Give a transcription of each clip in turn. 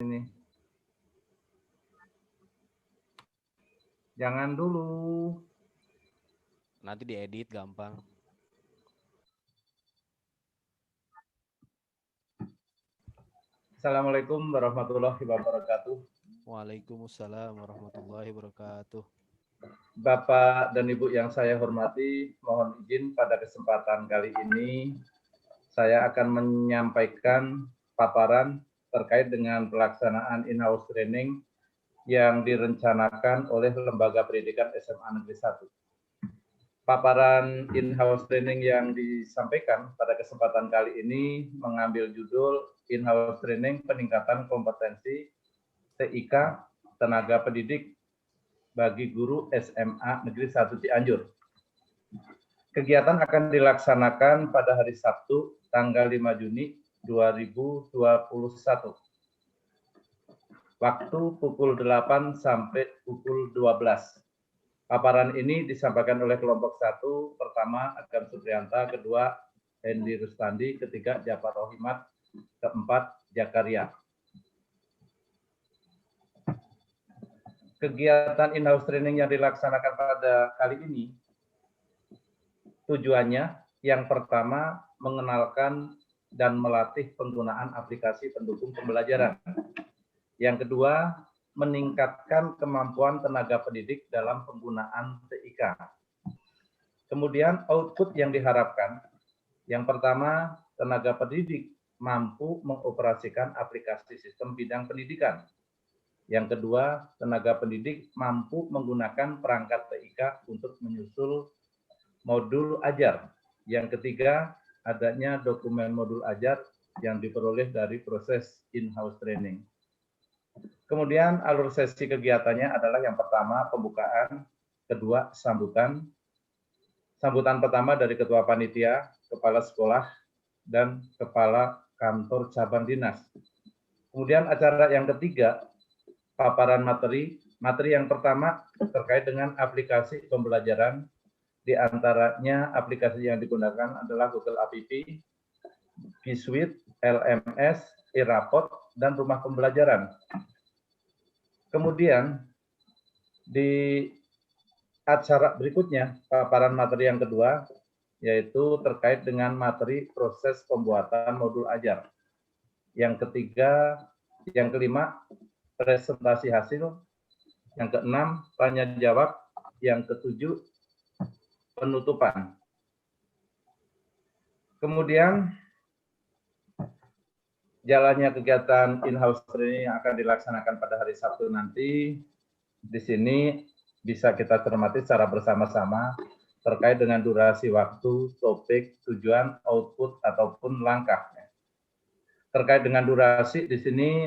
ini. Jangan dulu. Nanti diedit gampang. Assalamualaikum warahmatullahi wabarakatuh. Waalaikumsalam warahmatullahi wabarakatuh. Bapak dan Ibu yang saya hormati, mohon izin pada kesempatan kali ini saya akan menyampaikan paparan terkait dengan pelaksanaan in-house training yang direncanakan oleh Lembaga Pendidikan SMA Negeri 1. Paparan in-house training yang disampaikan pada kesempatan kali ini mengambil judul in-house training peningkatan kompetensi TIK tenaga pendidik bagi guru SMA Negeri 1 Cianjur. Kegiatan akan dilaksanakan pada hari Sabtu tanggal 5 Juni 2021. Waktu pukul 8 sampai pukul 12. Paparan ini disampaikan oleh kelompok 1, pertama Agam Suprianta, kedua Hendy Rustandi, ketiga Jafar Rohimat, keempat Jakaria. Kegiatan in-house training yang dilaksanakan pada kali ini, tujuannya yang pertama mengenalkan dan melatih penggunaan aplikasi pendukung pembelajaran. Yang kedua, meningkatkan kemampuan tenaga pendidik dalam penggunaan TIK. Kemudian output yang diharapkan, yang pertama, tenaga pendidik mampu mengoperasikan aplikasi sistem bidang pendidikan. Yang kedua, tenaga pendidik mampu menggunakan perangkat TIK untuk menyusul modul ajar. Yang ketiga, adanya dokumen modul ajar yang diperoleh dari proses in-house training. Kemudian alur sesi kegiatannya adalah yang pertama pembukaan, kedua sambutan. Sambutan pertama dari ketua panitia, kepala sekolah, dan kepala kantor cabang dinas. Kemudian acara yang ketiga, paparan materi. Materi yang pertama terkait dengan aplikasi pembelajaran, di antaranya aplikasi yang digunakan adalah Google App, G Suite, LMS, e-raport, dan rumah pembelajaran. Kemudian di acara berikutnya, paparan materi yang kedua, yaitu terkait dengan materi proses pembuatan modul ajar. Yang ketiga, yang kelima, presentasi hasil. Yang keenam, tanya jawab. Yang ketujuh, penutupan. Kemudian, jalannya kegiatan in-house training yang akan dilaksanakan pada hari Sabtu nanti, di sini bisa kita cermati secara bersama-sama terkait dengan durasi waktu, topik, tujuan, output, ataupun langkah. Terkait dengan durasi, di sini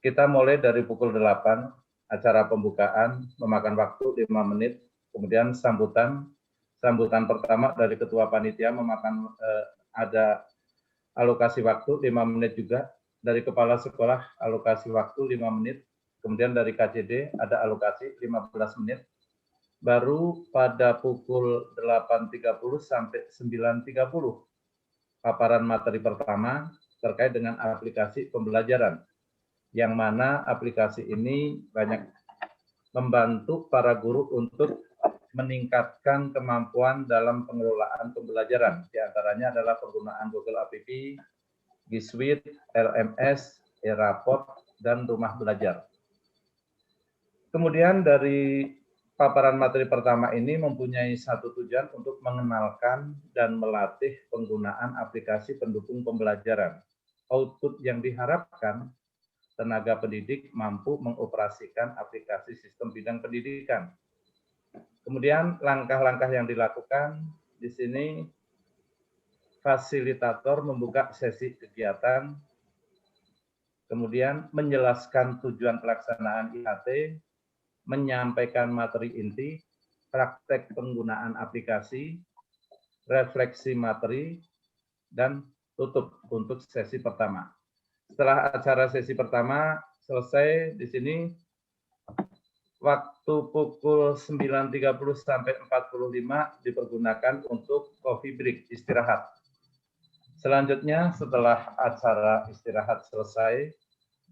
kita mulai dari pukul 8, acara pembukaan memakan waktu 5 menit, kemudian sambutan pertama dari ketua panitia memakan ada alokasi waktu 5 menit juga, dari kepala sekolah alokasi waktu 5 menit, kemudian dari KCD ada alokasi 15 menit, baru pada pukul 8.30 sampai 9.30 paparan materi pertama terkait dengan aplikasi pembelajaran, yang mana aplikasi ini banyak membantu para guru untuk meningkatkan kemampuan dalam pengelolaan pembelajaran. Di antaranya adalah penggunaan Google App, G Suite, LMS, e-raport, dan rumah belajar. Kemudian dari paparan materi pertama ini mempunyai satu tujuan untuk mengenalkan dan melatih penggunaan aplikasi pendukung pembelajaran. Output yang diharapkan, tenaga pendidik mampu mengoperasikan aplikasi sistem bidang pendidikan. Kemudian langkah-langkah yang dilakukan di sini, fasilitator membuka sesi kegiatan, kemudian menjelaskan tujuan pelaksanaan IHT, menyampaikan materi inti, praktek penggunaan aplikasi, refleksi materi, dan tutup untuk sesi pertama. Setelah acara sesi pertama selesai, di sini waktu pukul 9.30 sampai 45 dipergunakan untuk coffee break, istirahat. Selanjutnya setelah acara istirahat selesai,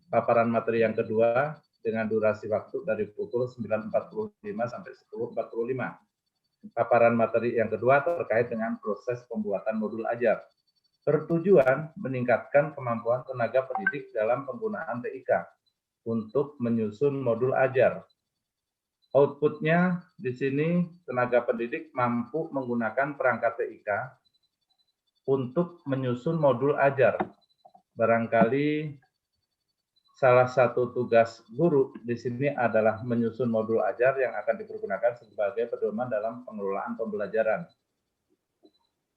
paparan materi yang kedua dengan durasi waktu dari pukul 9.45 sampai 10.45. Paparan materi yang kedua terkait dengan proses pembuatan modul ajar. Bertujuan meningkatkan kemampuan tenaga pendidik dalam penggunaan TIK untuk menyusun modul ajar. Outputnya di sini tenaga pendidik mampu menggunakan perangkat TIK untuk menyusun modul ajar. Barangkali salah satu tugas guru di sini adalah menyusun modul ajar yang akan dipergunakan sebagai pedoman dalam pengelolaan pembelajaran.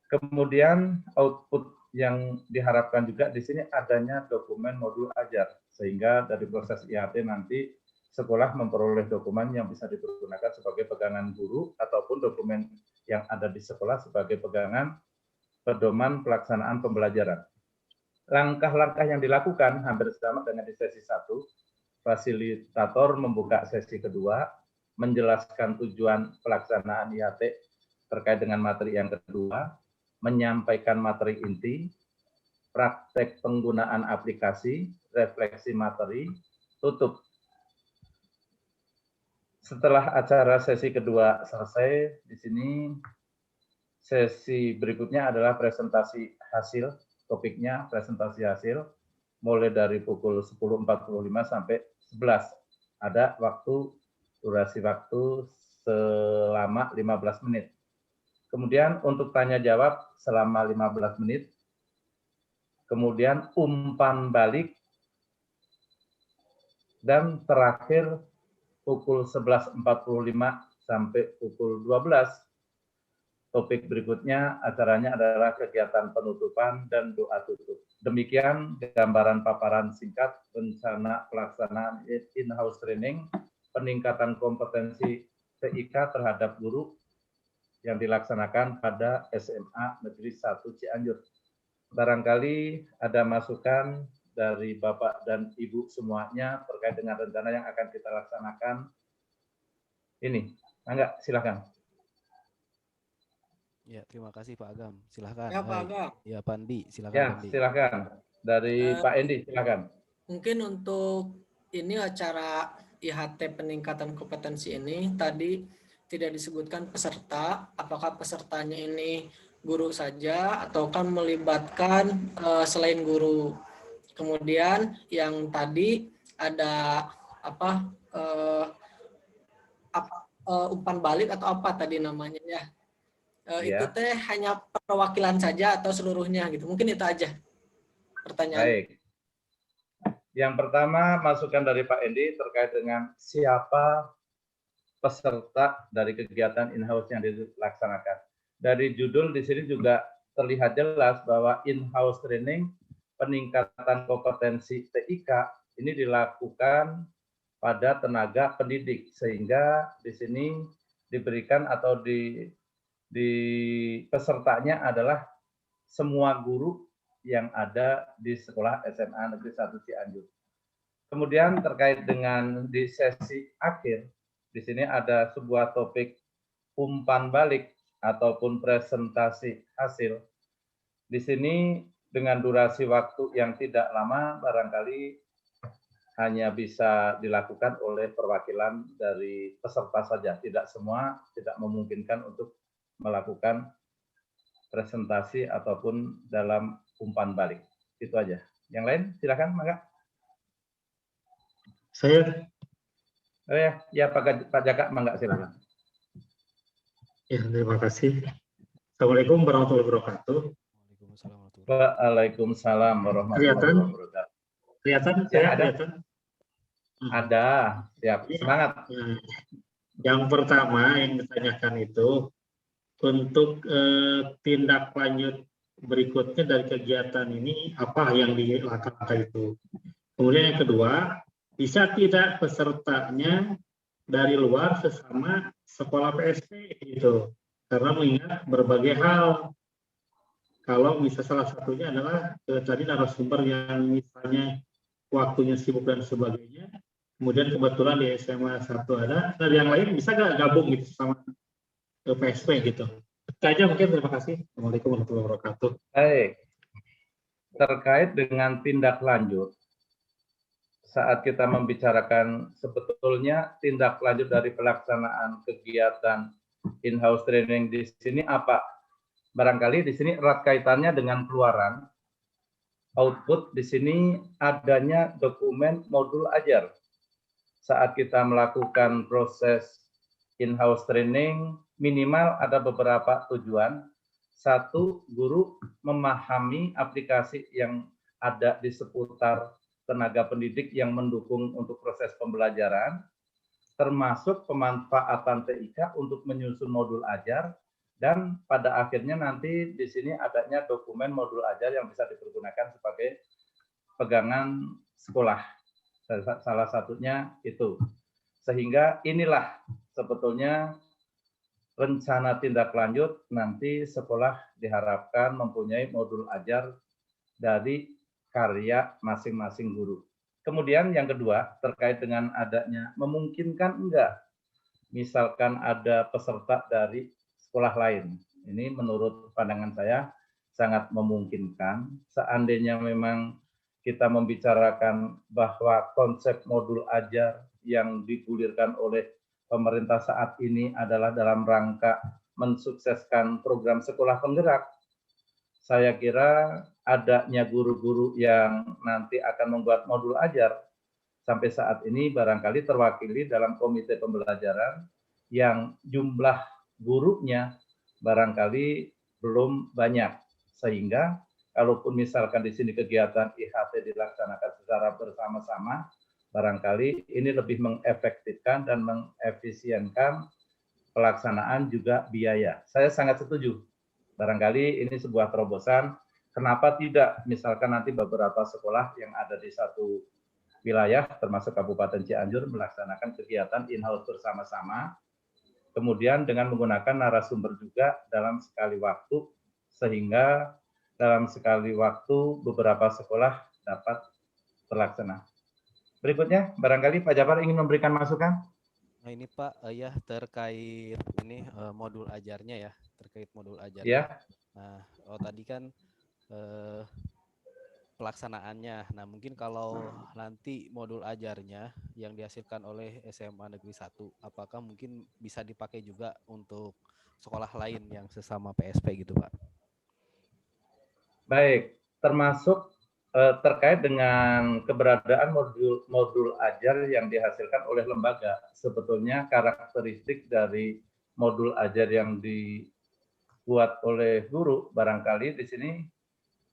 Kemudian output yang diharapkan juga di sini adanya dokumen modul ajar, sehingga dari proses IHT nanti sekolah memperoleh dokumen yang bisa dipergunakan sebagai pegangan guru ataupun dokumen yang ada di sekolah sebagai pegangan pedoman pelaksanaan pembelajaran. Langkah-langkah yang dilakukan hampir sama dengan di sesi 1. Fasilitator membuka sesi kedua, menjelaskan tujuan pelaksanaan IHT terkait dengan materi yang kedua, menyampaikan materi inti, praktek penggunaan aplikasi, refleksi materi, tutup. Setelah acara sesi kedua selesai, di sini sesi berikutnya adalah presentasi hasil, topiknya presentasi hasil, mulai dari pukul 10.45 sampai 11. Ada durasi waktu selama 15 menit. Kemudian untuk tanya jawab selama 15 menit. Kemudian umpan balik. Dan terakhir pukul 11.45 sampai pukul 12. Topik berikutnya acaranya adalah kegiatan penutupan dan doa tutup. Demikian gambaran paparan singkat rencana pelaksanaan in-house training, peningkatan kompetensi TIK terhadap guru yang dilaksanakan pada SMA Negeri 1 Cianjur. Barangkali ada masukan dari Bapak dan Ibu semuanya terkait dengan rencana yang akan kita laksanakan ini. Enggak, silakan. Ya, terima kasih Pak Agam. Silakan. Ya, Pak Agam. Ya, Pandi, silakan Ya, Pandi. silakan. Dari Pak Endi, silakan. Mungkin untuk ini acara IHT peningkatan kompetensi ini tadi tidak disebutkan peserta, apakah pesertanya ini guru saja ataukah melibatkan selain guru. Kemudian yang tadi ada umpan balik atau apa tadi namanya ya. Itu teh hanya perwakilan saja atau seluruhnya gitu. Mungkin itu aja pertanyaan. Baik. Yang pertama masukan dari Pak Endi terkait dengan siapa peserta dari kegiatan in-house yang dilaksanakan. Dari judul di sini juga terlihat jelas bahwa in-house training peningkatan kompetensi TIK ini dilakukan pada tenaga pendidik, sehingga di sini diberikan atau di pesertanya adalah semua guru yang ada di sekolah SMA Negeri 1 Cianjur. Kemudian terkait dengan di sesi akhir, di sini ada sebuah topik umpan balik ataupun presentasi hasil. Di sini dengan durasi waktu yang tidak lama, barangkali hanya bisa dilakukan oleh perwakilan dari peserta saja. Tidak semua, tidak memungkinkan untuk melakukan presentasi ataupun dalam umpan balik. Itu aja. Yang lain silakan, Maka. Saya. Oh ya Pak Jaka, Mangga silakan. Ya, terima kasih. Assalamualaikum warahmatullahi wabarakatuh. Waalaikumsalam warahmatullahi wabarakatuh. Kelihatan? Ya, ada. Ada. Siap. Semangat. Yang pertama yang ditanyakan itu untuk tindak lanjut berikutnya dari kegiatan ini apa yang dilakukan itu. Kemudian yang kedua, bisa tidak pesertanya dari luar sesama sekolah PSP itu, karena mengingat berbagai hal. Kalau misalnya salah satunya adalah tadi narasumber yang misalnya waktunya sibuk dan sebagainya, kemudian kebetulan di SMA 1 ada, dan yang lain bisa nggak gabung gitu sama PSP gitu. Itu aja mungkin, terima kasih. Assalamualaikum warahmatullahi wabarakatuh. Baik. Terkait dengan tindak lanjut, saat kita membicarakan sebetulnya tindak lanjut dari pelaksanaan kegiatan in-house training di sini apa? Barangkali di sini erat kaitannya dengan keluaran. Output di sini adanya dokumen modul ajar. Saat kita melakukan proses in-house training, minimal ada beberapa tujuan. Satu, guru memahami aplikasi yang ada di seputar tenaga pendidik yang mendukung untuk proses pembelajaran, termasuk pemanfaatan TIK untuk menyusun modul ajar, dan pada akhirnya nanti di sini adanya dokumen modul ajar yang bisa dipergunakan sebagai pegangan sekolah. Salah satunya itu. Sehingga inilah sebetulnya rencana tindak lanjut nanti sekolah diharapkan mempunyai modul ajar dari karya masing-masing guru. Kemudian yang kedua terkait dengan adanya memungkinkan enggak misalkan ada peserta dari sekolah lain. Ini menurut pandangan saya sangat memungkinkan. Seandainya memang kita membicarakan bahwa konsep modul ajar yang digulirkan oleh pemerintah saat ini adalah dalam rangka mensukseskan program sekolah penggerak, saya kira adanya guru-guru yang nanti akan membuat modul ajar sampai saat ini barangkali terwakili dalam komite pembelajaran yang jumlah gurunya barangkali belum banyak, sehingga kalaupun misalkan di sini kegiatan IHT dilaksanakan secara bersama-sama, barangkali ini lebih mengefektifkan dan mengefisienkan pelaksanaan juga biaya. Saya sangat setuju. Barangkali ini sebuah terobosan. Kenapa tidak misalkan nanti beberapa sekolah yang ada di satu wilayah termasuk Kabupaten Cianjur melaksanakan kegiatan in-house bersama-sama, kemudian dengan menggunakan narasumber juga dalam sekali waktu, sehingga dalam sekali waktu beberapa sekolah dapat terlaksana. Berikutnya, barangkali Pak Jafar ingin memberikan masukan. Nah ini Pak, ya terkait ini modul ajarnya ya, terkait modul ajarnya. Ya. Nah, tadi kan pelaksanaannya. Nah, mungkin kalau nanti modul ajarnya yang dihasilkan oleh SMA Negeri 1, apakah mungkin bisa dipakai juga untuk sekolah lain yang sesama PSP gitu, Pak? Baik, termasuk terkait dengan keberadaan modul ajar yang dihasilkan oleh lembaga. Sebetulnya karakteristik dari modul ajar yang dibuat oleh guru barangkali di sini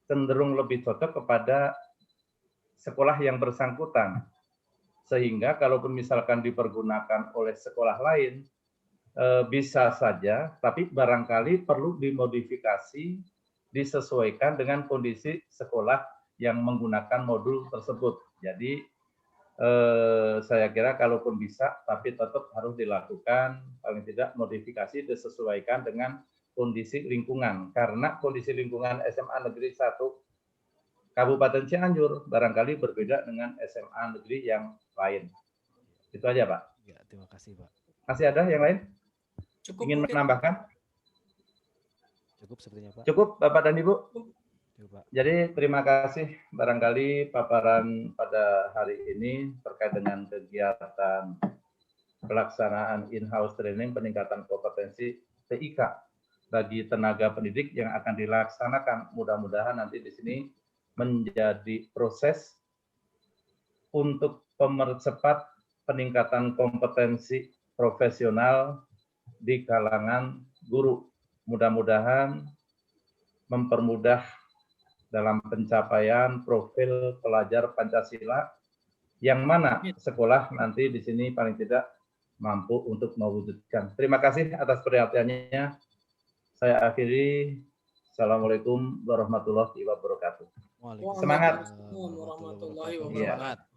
cenderung lebih cocok kepada sekolah yang bersangkutan. Sehingga kalaupun misalkan dipergunakan oleh sekolah lain, bisa saja, tapi barangkali perlu dimodifikasi, disesuaikan dengan kondisi sekolah yang menggunakan modul tersebut. Jadi, saya kira kalaupun bisa, tapi tetap harus dilakukan, paling tidak modifikasi disesuaikan dengan kondisi lingkungan, karena kondisi lingkungan SMA Negeri 1 Kabupaten Cianjur barangkali berbeda dengan SMA negeri yang lain. Itu aja, Pak. Ya, terima kasih, Pak. Masih ada yang lain? Cukup Ingin mungkin. menambahkan? Cukup sepertinya, Pak. Cukup, Bapak dan Ibu? Cukup, Pak. Jadi terima kasih barangkali paparan pada hari ini terkait dengan kegiatan pelaksanaan in-house training peningkatan kompetensi TIK bagi tenaga pendidik yang akan dilaksanakan. Mudah-mudahan nanti di sini menjadi proses untuk mempercepat peningkatan kompetensi profesional di kalangan guru. Mudah-mudahan mempermudah dalam pencapaian profil pelajar Pancasila yang mana sekolah nanti di sini paling tidak mampu untuk mewujudkan. Terima kasih atas perhatiannya. Saya akhiri. Assalamualaikum warahmatullahi wabarakatuh. Waalaikumsalam Semangat. Warahmatullahi warahmatullahi wabarakatuh. wabarakatuh.